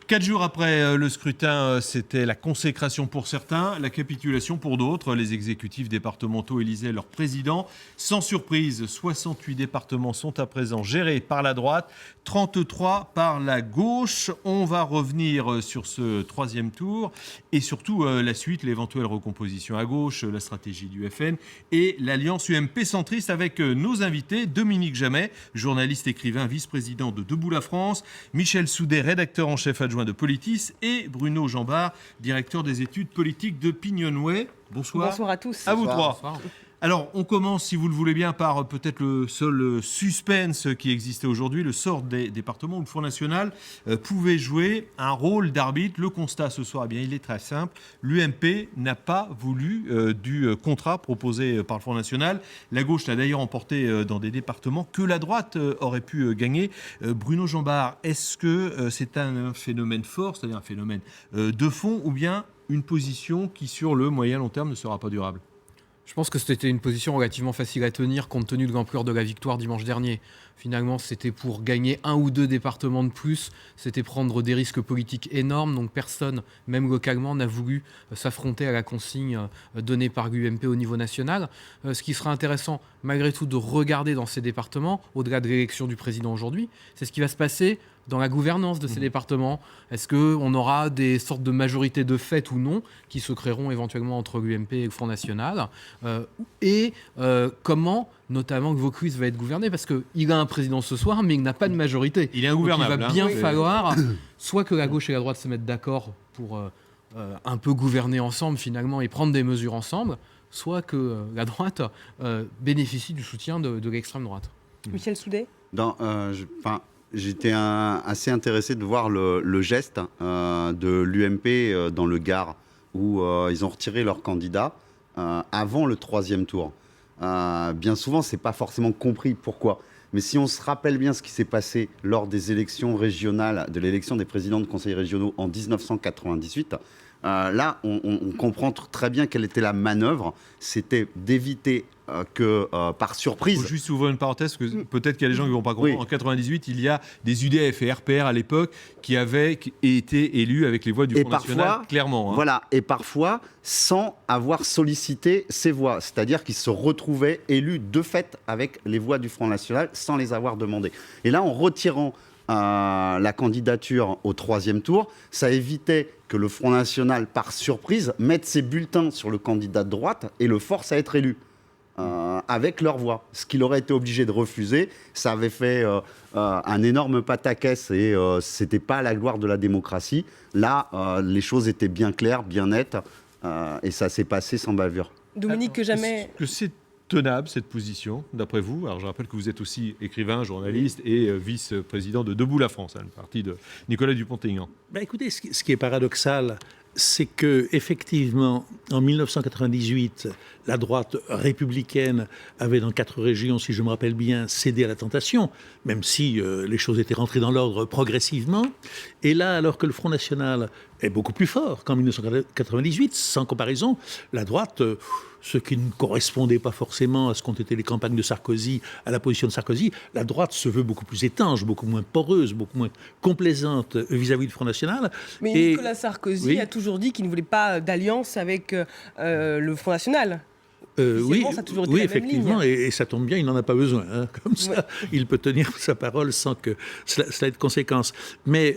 4 jours après le scrutin, c'était la consécration pour certains, la capitulation pour d'autres. Les exécutifs départementaux élisaient leur président. Sans surprise, 68 départements sont à présent gérés par la droite, 33 par la gauche. On va revenir sur ce troisième tour et surtout la suite, l'éventuelle recomposition à gauche, la stratégie du FN et l'alliance UMP centriste avec nos invités. Dominique Jamet, journaliste, écrivain, vice-président de Debout la France, Michel Soudet, rédacteur en chef adjoint de Politis, et Bruno Jambard, directeur des études politiques de Pignonway. Bonsoir. Bonsoir à tous. À vous trois. Bonsoir. Alors, on commence, si vous le voulez bien, par peut-être le seul suspense qui existait aujourd'hui, le sort des départements où le Front National pouvait jouer un rôle d'arbitre. Le constat ce soir, eh bien, il est très simple. L'UMP n'a pas voulu du contrat proposé par le Front National. La gauche l'a d'ailleurs emporté dans des départements que la droite aurait pu gagner. Bruno Jambard, est-ce que c'est un phénomène fort, c'est-à-dire un phénomène de fond, ou bien une position qui, sur le moyen long terme, ne sera pas durable ? Je pense que c'était une position relativement facile à tenir compte tenu de l'ampleur de la victoire dimanche dernier. Finalement, c'était pour gagner 1 ou 2 départements de plus, c'était prendre des risques politiques énormes, donc personne, même localement, n'a voulu s'affronter à la consigne donnée par l'UMP au niveau national. Ce qui sera intéressant, malgré tout, de regarder dans ces départements, au-delà de l'élection du président aujourd'hui, c'est ce qui va se passer dans la gouvernance de ces départements. Est-ce qu'on aura des sortes de majorités de fait ou non qui se créeront éventuellement entre l'UMP et le Front National comment, notamment, que Vaucluse va être gouverné, parce qu'il a un président ce soir, mais il n'a pas de majorité. Il est ingouvernable. Donc, il va bien falloir soit que la gauche et la droite se mettent d'accord pour un peu gouverner ensemble, finalement, et prendre des mesures ensemble, soit que la droite bénéficie du soutien de l'extrême droite. Michel Soudet. J'étais assez intéressé de voir le geste de l'UMP dans le Gard, où ils ont retiré leur candidat avant le troisième tour. Bien souvent, ce n'est pas forcément compris pourquoi. Mais si on se rappelle bien ce qui s'est passé lors des élections régionales, de l'élection des présidents de conseils régionaux en 1998, là, on comprend très bien quelle était la manœuvre. C'était d'éviter que, par surprise... Il faut juste ouvrir une parenthèse, parce que peut-être qu'il y a des gens qui ne vont pas comprendre. Oui. En 98, il y a des UDF et RPR à l'époque qui avaient été élus avec les voix du Front National, clairement. Voilà, et parfois sans avoir sollicité ces voix. C'est-à-dire qu'ils se retrouvaient élus de fait avec les voix du Front National sans les avoir demandées. Et là, en retirant la candidature au troisième tour, ça évitait que le Front National, par surprise, mette ses bulletins sur le candidat de droite et le force à être élu. Avec leur voix. Ce qu'il aurait été obligé de refuser, ça avait fait un énorme pataquès et c'était pas la gloire de la démocratie. Là, les choses étaient bien claires, bien nettes et ça s'est passé sans bavure. Dominique, que jamais... Est-ce que c'est tenable, cette position, d'après vous? Alors, je rappelle que vous êtes aussi écrivain, journaliste et vice-président de Debout la France, le parti de Nicolas Dupont-Aignan. Écoutez, ce qui est paradoxal, c'est que effectivement, en 1998, la droite républicaine avait dans 4 régions, si je me rappelle bien, cédé à la tentation, même si les choses étaient rentrées dans l'ordre progressivement. Et là, alors que le Front National est beaucoup plus fort qu'en 1998, sans comparaison, la droite, ce qui ne correspondait pas forcément à ce qu'ont été les campagnes de Sarkozy, à la position de Sarkozy, la droite se veut beaucoup plus étanche, beaucoup moins poreuse, beaucoup moins complaisante vis-à-vis du Front National. Mais Nicolas Sarkozy a toujours dit qu'il ne voulait pas d'alliance avec le Front National. Oui, effectivement, et ça tombe bien, il n'en a pas besoin. Comme ça, il peut tenir sa parole sans que cela ait de conséquences. Mais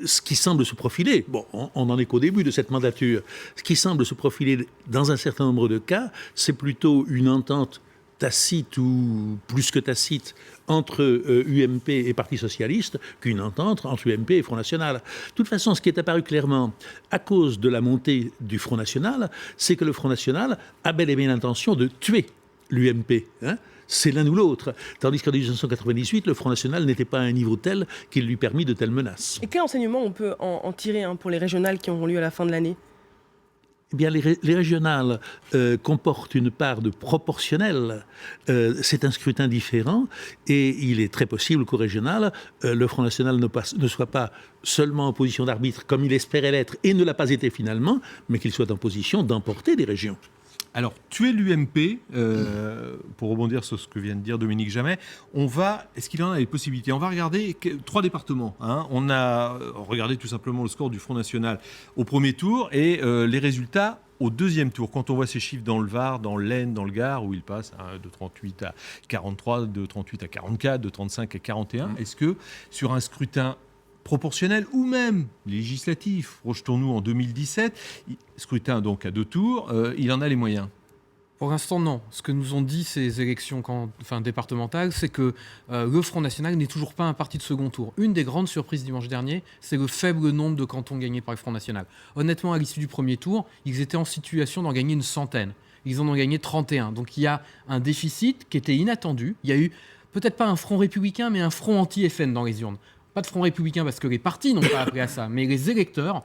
ce qui semble se profiler, on n'en est qu'au début de cette mandature, ce qui semble se profiler dans un certain nombre de cas, c'est plutôt une entente tacite ou plus que tacite entre UMP et Parti Socialiste qu'une entente entre UMP et Front National. De toute façon, ce qui est apparu clairement à cause de la montée du Front National, c'est que le Front National a bel et bien l'intention de tuer l'UMP. C'est l'un ou l'autre. Tandis qu'en 1998, le Front National n'était pas à un niveau tel qu'il lui permit de telles menaces. Et quel enseignement on peut en tirer pour les régionales qui auront lieu à la fin de l'année ? Eh bien, les régionales comportent une part de proportionnel. C'est un scrutin différent et il est très possible qu'au régional, le Front National ne soit pas seulement en position d'arbitre comme il espérait l'être et ne l'a pas été finalement, mais qu'il soit en position d'emporter des régions. Alors, tu es l'UMP, pour rebondir sur ce que vient de dire Dominique Jamais. Est-ce qu'il en a les possibilités? On va regarder 3 départements. Hein. On a regardé tout simplement le score du Front National au premier tour et les résultats au deuxième tour. Quand on voit ces chiffres dans le Var, dans l'Aisne, dans le Gard, où ils passent de 38 à 43, de 38 à 44, de 35 à 41, est-ce que sur un scrutin proportionnel ou même législatif, projetons-nous en 2017, scrutin donc à 2 tours, il en a les moyens? Pour l'instant, non. Ce que nous ont dit ces élections départementales, c'est que le Front National n'est toujours pas un parti de second tour. Une des grandes surprises dimanche dernier, c'est le faible nombre de cantons gagnés par le Front National. Honnêtement, à l'issue du premier tour, ils étaient en situation d'en gagner une centaine. Ils en ont gagné 31. Donc il y a un déficit qui était inattendu. Il y a eu peut-être pas un front républicain, mais un front anti-FN dans les urnes. Pas de front républicain parce que les partis n'ont pas appelé à ça, mais les électeurs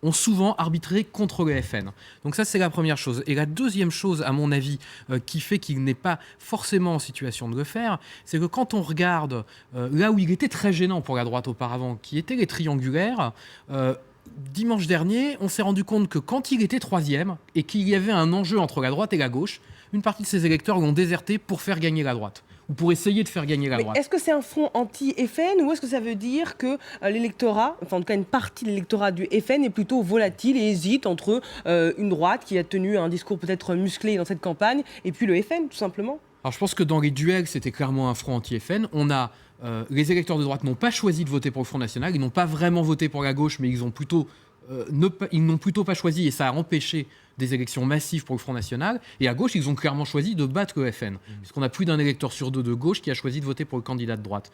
ont souvent arbitré contre le FN. Donc ça, c'est la première chose. Et la deuxième chose, à mon avis, qui fait qu'il n'est pas forcément en situation de le faire, c'est que quand on regarde là où il était très gênant pour la droite auparavant, qui étaient les triangulaires, dimanche dernier, on s'est rendu compte que quand il était troisième et qu'il y avait un enjeu entre la droite et la gauche, une partie de ses électeurs l'ont déserté pour faire gagner la droite. Ou pour essayer de faire gagner la droite. Est-ce que c'est un front anti-FN ou est-ce que ça veut dire que l'électorat, enfin en tout cas une partie de l'électorat du FN est plutôt volatile et hésite entre une droite qui a tenu un discours peut-être musclé dans cette campagne et puis le FN tout simplement? Alors je pense que dans les duels, c'était clairement un front anti-FN. Les électeurs de droite n'ont pas choisi de voter pour le Front National, ils n'ont pas vraiment voté pour la gauche, mais ils n'ont plutôt pas choisi et ça a empêché des élections massives pour le Front National. Et à gauche, ils ont clairement choisi de battre le FN. Puisqu'on a plus d'un électeur sur 2 de gauche qui a choisi de voter pour le candidat de droite.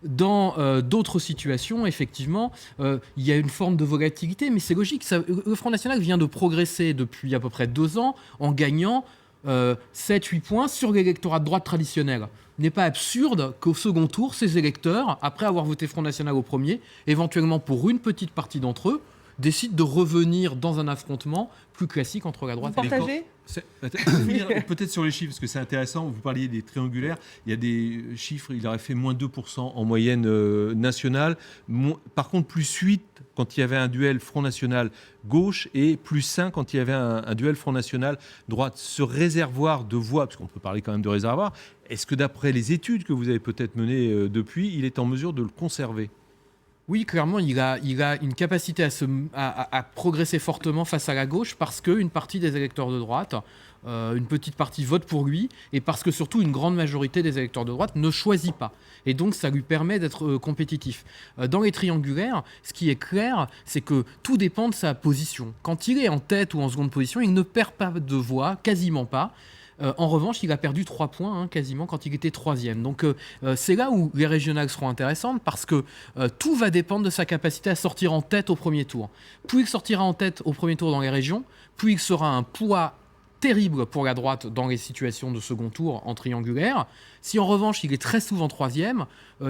Dans d'autres situations, effectivement, il y a une forme de volatilité, mais c'est logique. Le Front National vient de progresser depuis à peu près 2 ans en gagnant 7-8 points sur l'électorat de droite traditionnel. Il n'est pas absurde qu'au second tour, ces électeurs, après avoir voté Front National au premier, éventuellement pour une petite partie d'entre eux, décident de revenir dans un affrontement plus classique entre la droite et la gauche. Peut-être sur les chiffres, parce que c'est intéressant, vous parliez des triangulaires, il y a des chiffres, il aurait fait moins 2% en moyenne nationale, par contre plus 8 quand il y avait un duel Front National gauche et plus 5 quand il y avait un duel Front National droite. Ce réservoir de voix, parce qu'on peut parler quand même de réservoir, est-ce que d'après les études que vous avez peut-être menées depuis, il est en mesure de le conserver ? Oui, clairement, il a une capacité à progresser fortement face à la gauche parce qu'une partie des électeurs de droite, une petite partie vote pour lui et parce que surtout une grande majorité des électeurs de droite ne choisit pas. Et donc, ça lui permet d'être compétitif. Dans les triangulaires, ce qui est clair, c'est que tout dépend de sa position. Quand il est en tête ou en seconde position, il ne perd pas de voix, quasiment pas. En revanche, il a perdu 3 points quasiment quand il était troisième. Donc c'est là où les régionales seront intéressantes parce que tout va dépendre de sa capacité à sortir en tête au premier tour. Plus il sortira en tête au premier tour dans les régions, plus il sera un poids terrible pour la droite dans les situations de second tour en triangulaire. Si en revanche il est très souvent troisième,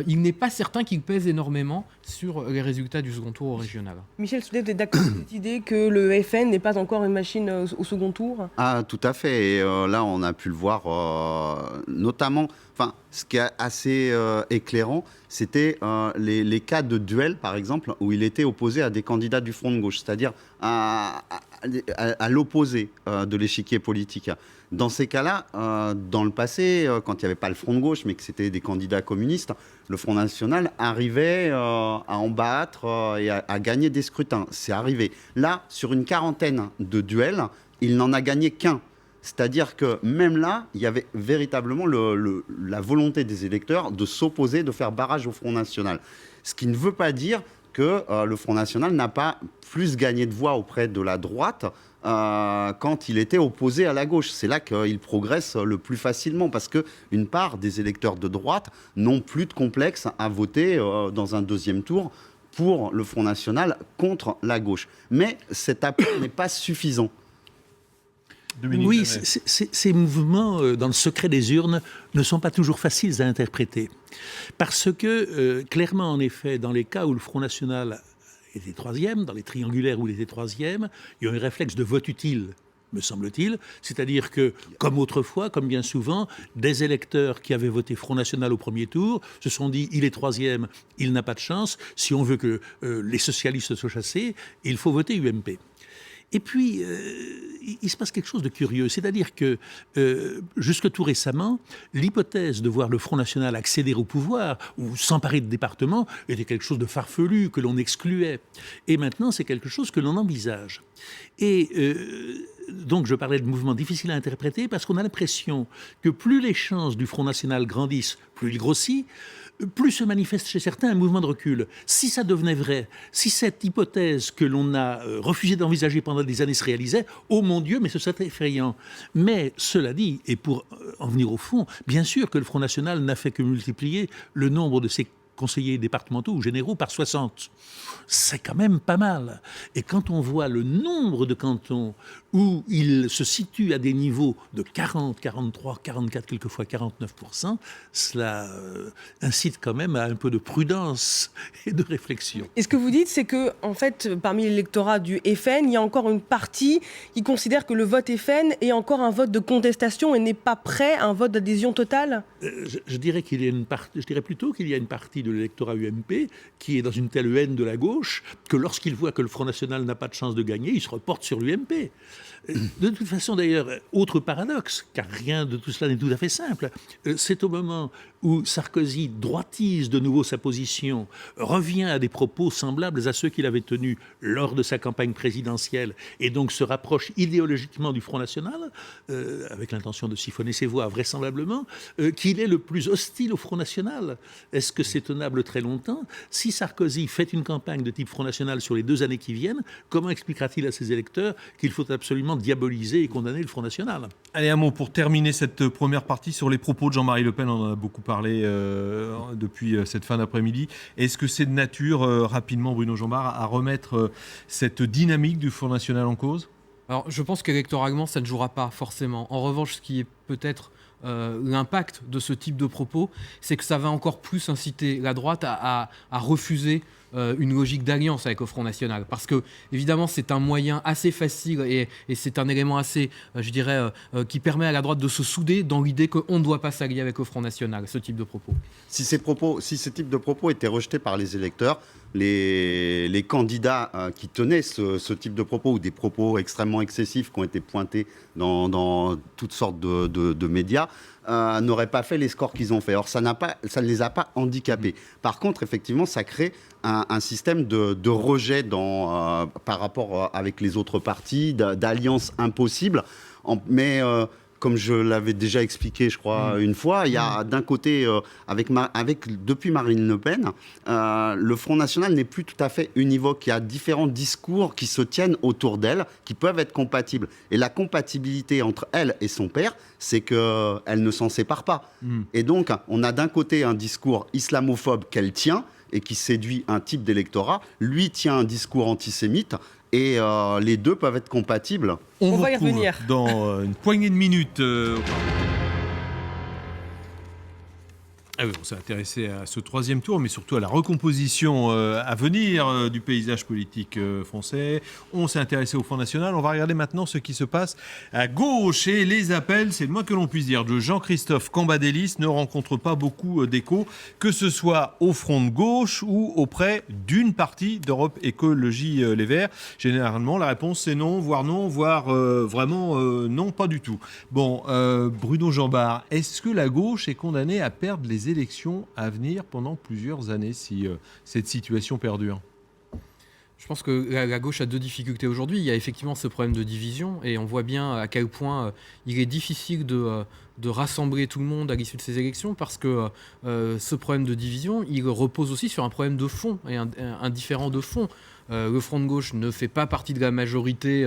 il n'est pas certain qu'il pèse énormément sur les résultats du second tour au régional. Michel Soudet, vous êtes d'accord avec cette idée que le FN n'est pas encore une machine au second tour ? Ah, tout à fait. Et là, on a pu le voir notamment. Enfin, ce qui est assez éclairant, c'était les cas de duel, par exemple, où il était opposé à des candidats du front de gauche, c'est-à-dire à l'opposé de l'échiquier politique. Dans ces cas-là, dans le passé, quand il n'y avait pas le front de gauche, mais que c'était des candidats communistes, le Front National arrivait à en battre et à gagner des scrutins. C'est arrivé. Là, sur une quarantaine de duels, il n'en a gagné qu'un. C'est-à-dire que même là, il y avait véritablement la volonté des électeurs de s'opposer, de faire barrage au Front National. Ce qui ne veut pas dire que le Front National n'a pas plus gagné de voix auprès de la droite quand il était opposé à la gauche. C'est là qu'il progresse le plus facilement parce qu'une part des électeurs de droite n'ont plus de complexe à voter dans un deuxième tour pour le Front National contre la gauche. Mais cet apport n'est pas suffisant. Oui, ces mouvements dans le secret des urnes ne sont pas toujours faciles à interpréter. Parce que, clairement, en effet, dans les cas où le Front National était troisième, dans les triangulaires où il était troisième, il y a un réflexe de vote utile, me semble-t-il. C'est-à-dire que, comme autrefois, comme bien souvent, des électeurs qui avaient voté Front National au premier tour se sont dit « il est troisième, il n'a pas de chance. Si on veut que les socialistes soient chassés, il faut voter UMP ». Et puis, il se passe quelque chose de curieux, c'est-à-dire que jusque tout récemment, l'hypothèse de voir le Front National accéder au pouvoir ou s'emparer de départements était quelque chose de farfelu, que l'on excluait. Et maintenant, c'est quelque chose que l'on envisage. Et donc, je parlais de mouvements difficiles à interpréter parce qu'on a l'impression que plus les chances du Front National grandissent, plus il grossit, plus se manifeste chez certains un mouvement de recul. Si ça devenait vrai, si cette hypothèse que l'on a refusé d'envisager pendant des années se réalisait, oh mon Dieu, mais ce serait effrayant. Mais cela dit, et pour en venir au fond, bien sûr que le Front National n'a fait que multiplier le nombre de ses conseillers départementaux ou généraux par 60. C'est quand même pas mal. Et quand on voit le nombre de cantons où il se situe à des niveaux de 40, 43, 44, quelquefois 49%, cela incite quand même à un peu de prudence et de réflexion. Et ce que vous dites, c'est que, en fait, parmi l'électorat du FN, il y a encore une partie qui considère que le vote FN est encore un vote de contestation et n'est pas prêt à un vote d'adhésion totale. Je dirais qu'il y a une partie, je dirais plutôt qu'il y a une partie de l'électorat UMP qui est dans une telle haine de la gauche que lorsqu'il voit que le Front National n'a pas de chance de gagner, il se reporte sur l'UMP. De toute façon, d'ailleurs, autre paradoxe, car rien de tout cela n'est tout à fait simple, c'est au moment où Sarkozy droitise de nouveau sa position, revient à des propos semblables à ceux qu'il avait tenus lors de sa campagne présidentielle, et donc se rapproche idéologiquement du Front National, avec l'intention de siphonner ses voix vraisemblablement, qu'il est le plus hostile au Front National. Est-ce que c'est tenable très longtemps? Si Sarkozy fait une campagne de type Front National sur les 2 années qui viennent, comment expliquera-t-il à ses électeurs qu'il faut absolument diaboliser et condamner le Front National? Allez, un mot pour terminer cette première partie sur les propos de Jean-Marie Le Pen. On en a beaucoup parlé depuis cette fin d'après-midi. Est-ce que c'est de nature, rapidement, Bruno Jambard, à remettre cette dynamique du Front National en cause? Alors, je pense qu'électoralement, ça ne jouera pas forcément. En revanche, ce qui est peut-être l'impact de ce type de propos, c'est que ça va encore plus inciter la droite à refuser une logique d'alliance avec le Front National. Parce que, évidemment, c'est un moyen assez facile et c'est un élément assez, je dirais, qui permet à la droite de se souder dans l'idée qu'on ne doit pas s'allier avec le Front National, ce type de propos. Si ce type de propos était rejeté par les électeurs, les candidats qui tenaient ce type de propos ou des propos extrêmement excessifs qui ont été pointés dans toutes sortes de médias n'auraient pas fait les scores qu'ils ont fait. Or, ça ne les a pas handicapés. Par contre, effectivement, ça crée un système de rejet par rapport avec les autres partis, d'alliance impossible. Mais comme je l'avais déjà expliqué, je crois, une fois, il y a d'un côté, depuis Marine Le Pen, le Front National n'est plus tout à fait univoque. Il y a différents discours qui se tiennent autour d'elle, qui peuvent être compatibles. Et la compatibilité entre elle et son père, c'est qu'elle ne s'en sépare pas. Et donc, on a d'un côté un discours islamophobe qu'elle tient et qui séduit un type d'électorat. Lui tient un discours antisémite. Et les deux peuvent être compatibles. On va y revenir dans une poignée de minutes. On s'est intéressé à ce 3e tour, mais surtout à la recomposition à venir du paysage politique français. On s'est intéressé au Front National. On va regarder maintenant ce qui se passe à gauche. Et les appels, c'est le moins que l'on puisse dire, de Jean-Christophe Cambadélis ne rencontrent pas beaucoup d'écho, que ce soit au front de gauche ou auprès d'une partie d'Europe Écologie Les Verts. Généralement, la réponse c'est non, voire vraiment non, pas du tout. Bon, Bruno Jambard, est-ce que la gauche est condamnée à perdre les élections à venir pendant plusieurs années si cette situation perdure? Je pense que la gauche a 2 difficultés aujourd'hui. Il y a effectivement ce problème de division et on voit bien à quel point il est difficile de rassembler tout le monde à l'issue de ces élections parce que ce problème de division, il repose aussi sur un problème de fond et un différend de fond. Le Front de gauche ne fait pas partie de la majorité,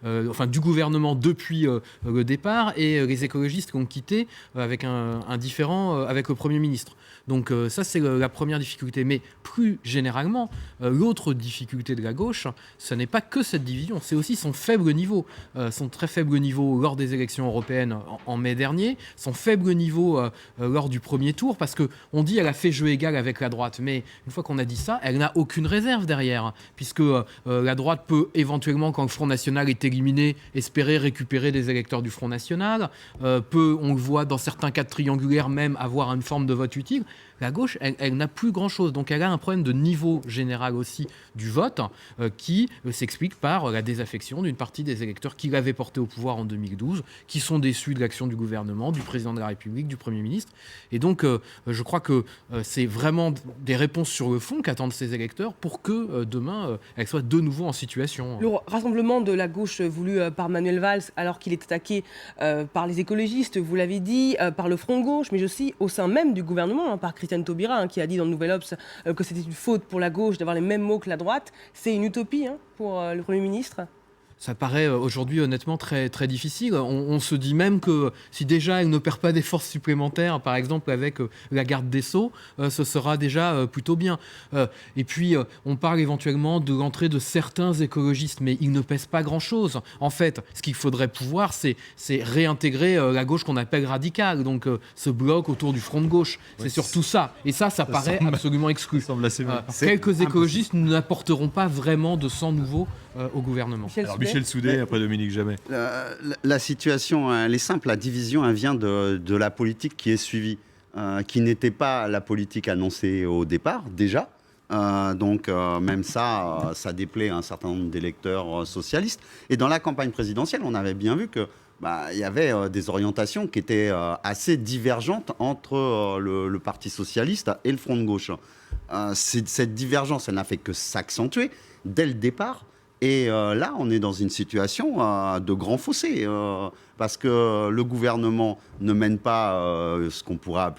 du gouvernement depuis le départ, et les écologistes qui ont quitté avec un différend avec le Premier ministre. Donc ça, c'est la première difficulté. Mais plus généralement, l'autre difficulté de la gauche, ce n'est pas que cette division, c'est aussi son faible niveau, son très faible niveau lors des élections européennes en mai dernier, souligner son faible niveau lors du premier tour, parce qu'on dit qu'elle a fait jeu égal avec la droite, mais une fois qu'on a dit ça, elle n'a aucune réserve derrière, puisque la droite peut éventuellement, quand le Front National est éliminé, espérer récupérer des électeurs du Front National, peut, on le voit dans certains cas de triangulaire, même avoir une forme de vote utile. La gauche, elle n'a plus grand-chose. Donc elle a un problème de niveau général aussi du vote qui s'explique par la désaffection d'une partie des électeurs qui l'avaient porté au pouvoir en 2012, qui sont déçus de l'action du gouvernement, du président de la République, du Premier ministre. Et donc je crois que c'est vraiment des réponses sur le fond qu'attendent ces électeurs pour que demain, elles soient de nouveau en situation. Le rassemblement de la gauche voulu par Manuel Valls, alors qu'il est attaqué par les écologistes, vous l'avez dit, par le Front de gauche, mais aussi au sein même du gouvernement, par Christiane Taubira, qui a dit dans le Nouvel Obs que c'était une faute pour la gauche d'avoir les mêmes mots que la droite. C'est une utopie pour le Premier ministre. Ça paraît aujourd'hui honnêtement très, très difficile. On se dit même que si déjà elle ne perd pas des forces supplémentaires, par exemple avec la garde des Sceaux, ce sera déjà plutôt bien. Et puis on parle éventuellement de l'entrée de certains écologistes, mais ils ne pèsent pas grand-chose. En fait, ce qu'il faudrait pouvoir, c'est réintégrer la gauche qu'on appelle radicale, donc ce bloc autour du Front de gauche. Oui, c'est surtout ça. Et ça paraît absolument exclu. Quelques écologistes n'apporteront pas vraiment de sang nouveau au gouvernement. Michel Soudet, après Dominique Jamais. La situation, elle est simple. La division, elle vient de la politique qui est suivie, qui n'était pas la politique annoncée au départ, déjà. Donc, même ça déplaît à un certain nombre d'électeurs socialistes. Et dans la campagne présidentielle, on avait bien vu que y avait des orientations qui étaient assez divergentes entre le Parti socialiste et le Front de gauche. Cette divergence, elle n'a fait que s'accentuer dès le départ. Et là, on est dans une situation de grand fossé, parce que le gouvernement ne mène pas ce qu'on pourrait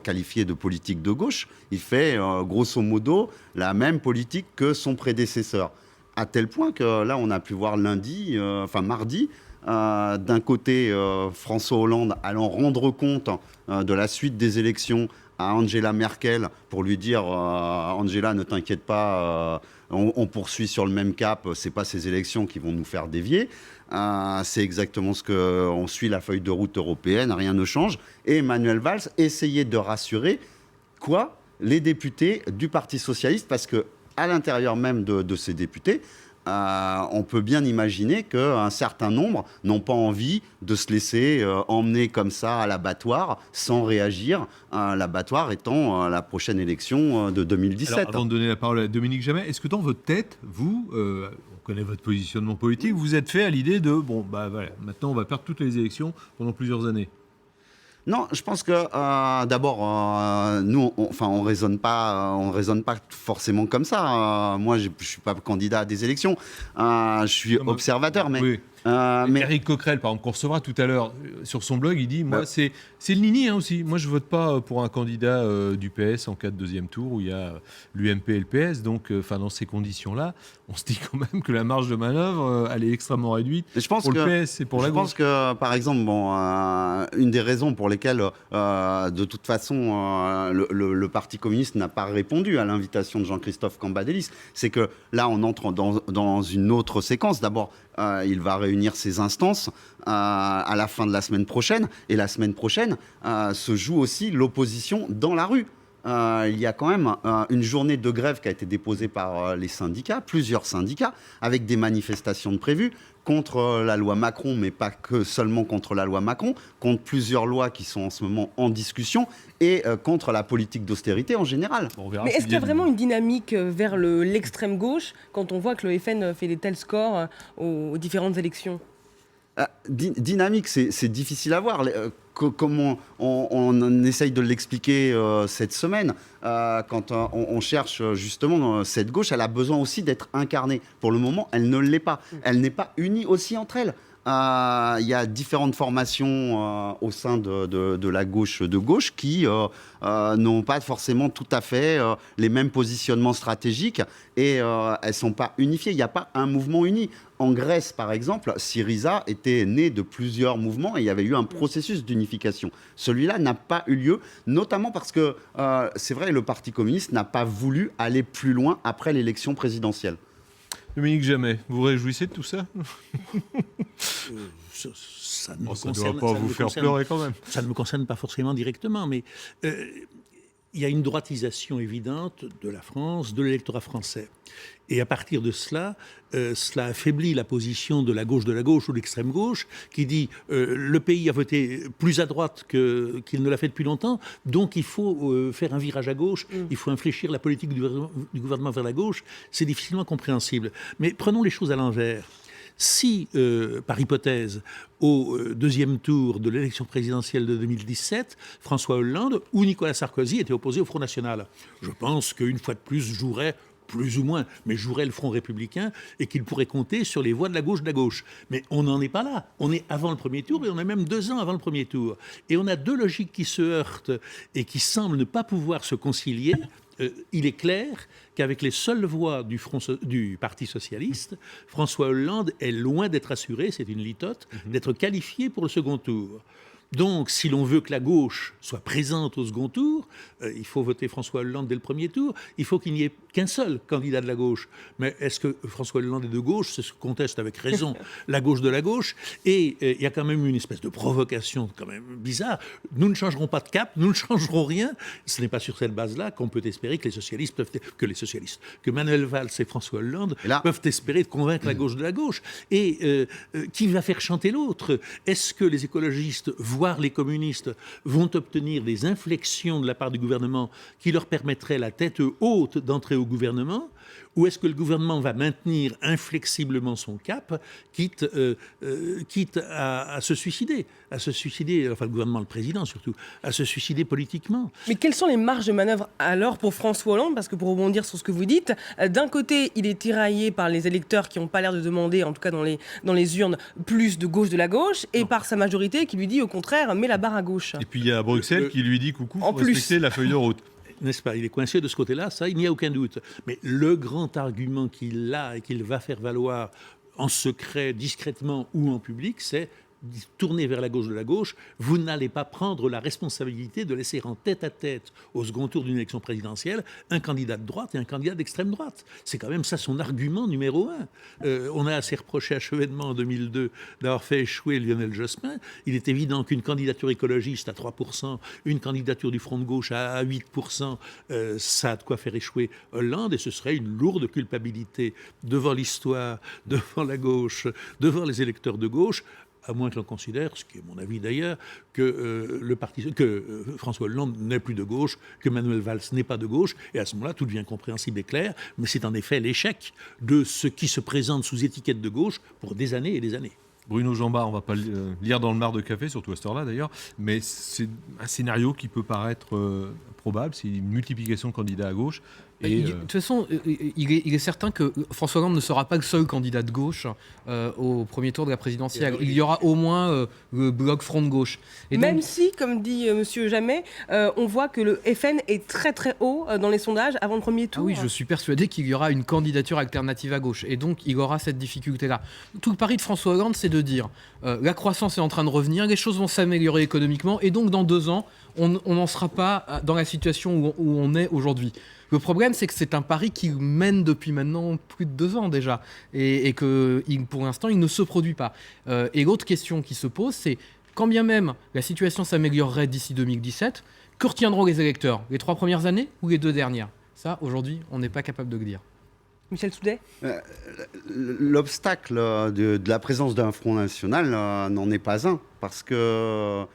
qualifier de politique de gauche. Il fait, grosso modo, la même politique que son prédécesseur. À tel point que là, on a pu voir mardi, d'un côté, François Hollande allant rendre compte de la suite des élections à Angela Merkel pour lui dire Angela, ne t'inquiète pas, on poursuit sur le même cap, c'est pas ces élections qui vont nous faire dévier. C'est exactement ce que on suit la feuille de route européenne, rien ne change. Et Manuel Valls essayait de rassurer les députés du Parti socialiste, parce que à l'intérieur même de ces députés, on peut bien imaginer qu'un certain nombre n'ont pas envie de se laisser emmener comme ça à l'abattoir sans réagir, l'abattoir étant la prochaine élection de 2017. Alors, avant de donner la parole à Dominique Jamais, est-ce que dans votre tête, vous, on connaît votre positionnement politique, vous êtes fait à l'idée de, maintenant on va perdre toutes les élections pendant plusieurs années? Non, je pense que d'abord, nous, on raisonne pas forcément comme ça. Moi, je suis pas candidat à des élections. Je suis observateur, mais. Oui. Mais Éric Coquerel, par exemple, qu'on recevra tout à l'heure sur son blog, il dit moi, c'est le Nini aussi. Moi, je vote pas pour un candidat du PS en cas de deuxième tour où il y a l'UMP et le PS. Donc, dans ces conditions-là, on se dit quand même que la marge de manœuvre, elle est extrêmement réduite pour le PS et pour la gauche. Je pense que, par exemple, une des raisons pour lesquelles, de toute façon, le Parti communiste n'a pas répondu à l'invitation de Jean-Christophe Cambadélis, c'est que là, on entre dans une autre séquence. D'abord, il va réunir ses instances à la fin de la semaine prochaine. Et la semaine prochaine se joue aussi l'opposition dans la rue. Il y a quand même une journée de grève qui a été déposée par les syndicats, plusieurs syndicats, avec des manifestations de prévues contre la loi Macron, mais pas que seulement contre la loi Macron, contre plusieurs lois qui sont en ce moment en discussion et contre la politique d'austérité en général. Mais est-ce qu'il y a vraiment une dynamique vers l'extrême gauche quand on voit que le FN fait des tels scores aux différentes élections ? Dynamique, c'est difficile à voir. Comme on essaye de l'expliquer cette semaine, quand on cherche justement cette gauche, elle a besoin aussi d'être incarnée. Pour le moment, elle ne l'est pas. Elle n'est pas unie aussi entre elles. Il y a différentes formations au sein de la gauche de gauche qui n'ont pas forcément tout à fait les mêmes positionnements stratégiques et elles ne sont pas unifiées. Il n'y a pas un mouvement uni. En Grèce, par exemple, Syriza était né de plusieurs mouvements et il y avait eu un processus d'unification. Celui-là n'a pas eu lieu, notamment parce que, c'est vrai, le Parti communiste n'a pas voulu aller plus loin après l'élection présidentielle. Dominique Jamais, vous vous réjouissez de tout ça? Ça ne me Ça ne concerne doit pas vous faire pleurer quand même. Ça ne me concerne pas forcément directement, mais il y a une droitisation évidente de la France, de l'électorat français. Et à partir de cela, cela affaiblit la position de la gauche ou de l'extrême gauche, qui dit le pays a voté plus à droite qu'il ne l'a fait depuis longtemps, donc il faut faire un virage à gauche, il faut infléchir la politique du gouvernement vers la gauche. C'est difficilement compréhensible. Mais prenons les choses à l'envers. Si, par hypothèse, au deuxième tour de l'élection présidentielle de 2017, François Hollande ou Nicolas Sarkozy étaient opposés au Front National, je pense qu'une fois de plus jouerait, plus ou moins, mais jouerait le Front républicain et qu'il pourrait compter sur les voix de la gauche. Mais on n'en est pas là. On est avant le premier tour et on est même 2 ans avant le premier tour. Et on a 2 logiques qui se heurtent et qui semblent ne pas pouvoir se concilier. Il est clair qu'avec les seules voix du Parti socialiste, François Hollande est loin d'être assuré, c'est une litote, d'être qualifié pour le second tour. Donc, si l'on veut que la gauche soit présente au second tour, il faut voter François Hollande dès le premier tour. Il faut qu'il n'y ait qu'un seul candidat de la gauche. Mais est-ce que François Hollande est de gauche? C'est ce que conteste avec raison la gauche de la gauche. Et il y a quand même une espèce de provocation quand même bizarre. Nous ne changerons pas de cap, nous ne changerons rien. Ce n'est pas sur cette base-là qu'on peut espérer que que Manuel Valls et François Hollande peuvent espérer de convaincre la gauche de la gauche. Et qui va faire chanter l'autre? Est-ce que les écologistes voient les communistes vont obtenir des inflexions de la part du gouvernement qui leur permettraient la tête haute d'entrer au gouvernement, ou est-ce que le gouvernement va maintenir inflexiblement son cap, quitte à se suicider, enfin le gouvernement, le président surtout, à se suicider politiquement? Mais quelles sont les marges de manœuvre alors pour François Hollande? Parce que pour rebondir sur ce que vous dites, d'un côté, il est tiraillé par les électeurs qui n'ont pas l'air de demander, en tout cas dans les urnes, plus de gauche de la gauche, et par sa majorité qui lui dit au contraire, mets la barre à gauche. Et puis il y a Bruxelles qui lui dit coucou, faut respecter la feuille de route. N'est-ce pas? Il est coincé de ce côté-là, ça, il n'y a aucun doute. Mais le grand argument qu'il a et qu'il va faire valoir en secret, discrètement ou en public, c'est tourner vers la gauche de la gauche. Vous n'allez pas prendre la responsabilité de laisser en tête-à-tête au second tour d'une élection présidentielle un candidat de droite et un candidat d'extrême droite. C'est quand même ça son argument numéro 1. On a assez reproché à Chevènement en 2002 d'avoir fait échouer Lionel Jospin. Il est évident qu'une candidature écologiste à 3%, une candidature du Front de gauche à 8%, ça a de quoi faire échouer Hollande, et ce serait une lourde culpabilité devant l'histoire, devant la gauche, devant les électeurs de gauche, à moins que l'on considère, ce qui est mon avis d'ailleurs, que François Hollande n'est plus de gauche, que Manuel Valls n'est pas de gauche, et à ce moment-là, tout devient compréhensible et clair, mais c'est en effet l'échec de ce qui se présente sous étiquette de gauche pour des années et des années. Bruno Jambard, on ne va pas lire dans le mar de café, surtout à cette heure-là d'ailleurs, mais c'est un scénario qui peut paraître probable, c'est une multiplication de candidats à gauche. De toute façon, il est certain que François Hollande ne sera pas le seul candidat de gauche au premier tour de la présidentielle. Il y aura au moins le bloc Front de gauche. Et même donc, si, comme dit Monsieur Jamais, on voit que le FN est très très haut dans les sondages avant le premier tour. Ah oui, je suis persuadé qu'il y aura une candidature alternative à gauche. Et donc, il aura cette difficulté-là. Tout le pari de François Hollande, c'est de dire la croissance est en train de revenir, les choses vont s'améliorer économiquement, et donc dans 2 ans, on n'en sera pas dans la situation où on est aujourd'hui. Le problème, c'est que c'est un pari qui mène depuis maintenant plus de 2 ans déjà, et que pour l'instant, il ne se produit pas. Et l'autre question qui se pose, c'est quand bien même la situation s'améliorerait d'ici 2017, que retiendront les électeurs? Les 3 premières années ou les 2 dernières? Ça, aujourd'hui, on n'est pas capable de le dire. Michel Soudet? L'obstacle de la présence d'un Front National n'en est pas un, parce que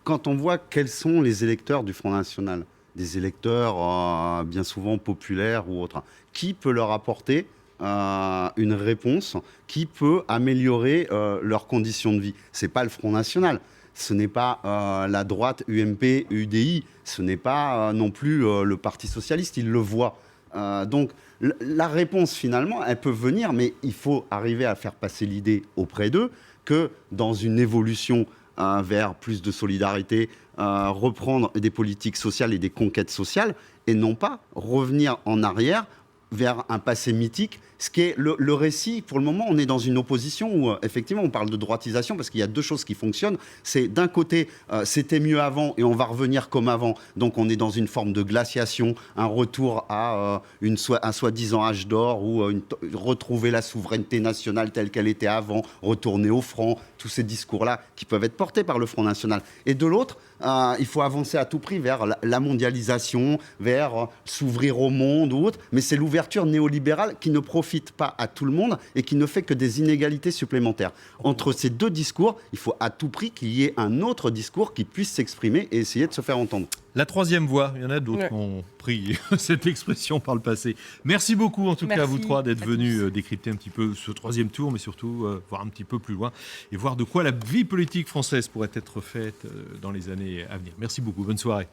quand on voit quels sont les électeurs du Front National, des électeurs bien souvent populaires ou autres, qui peut leur apporter une réponse, qui peut améliorer leurs conditions de vie? C'est pas le Front National, ce n'est pas la droite UMP, UDI, ce n'est pas non plus le Parti Socialiste, ils le voient. Donc la réponse finalement, elle peut venir, mais il faut arriver à faire passer l'idée auprès d'eux que dans une évolution vers plus de solidarité, reprendre des politiques sociales et des conquêtes sociales, et non pas revenir en arrière vers un passé mythique, ce qui est le récit. Pour le moment, on est dans une opposition où, effectivement, on parle de droitisation parce qu'il y a deux choses qui fonctionnent. C'est d'un côté, c'était mieux avant et on va revenir comme avant. Donc, on est dans une forme de glaciation, un retour à un soi-disant âge d'or ou retrouver la souveraineté nationale telle qu'elle était avant, retourner au franc, tous ces discours-là qui peuvent être portés par le Front National. Et de l'autre, il faut avancer à tout prix vers la mondialisation, vers s'ouvrir au monde ou autre, mais c'est l'ouverture néolibérale qui ne profite pas à tout le monde et qui ne fait que des inégalités supplémentaires. Entre ces deux discours, il faut à tout prix qu'il y ait un autre discours qui puisse s'exprimer et essayer de se faire entendre. La troisième voie, il y en a d'autres qui ont pris cette expression par le passé. Merci beaucoup en tout cas à vous trois d'être venus décrypter un petit peu ce troisième tour, mais surtout voir un petit peu plus loin et voir de quoi la vie politique française pourrait être faite dans les années à venir. Merci beaucoup, bonne soirée.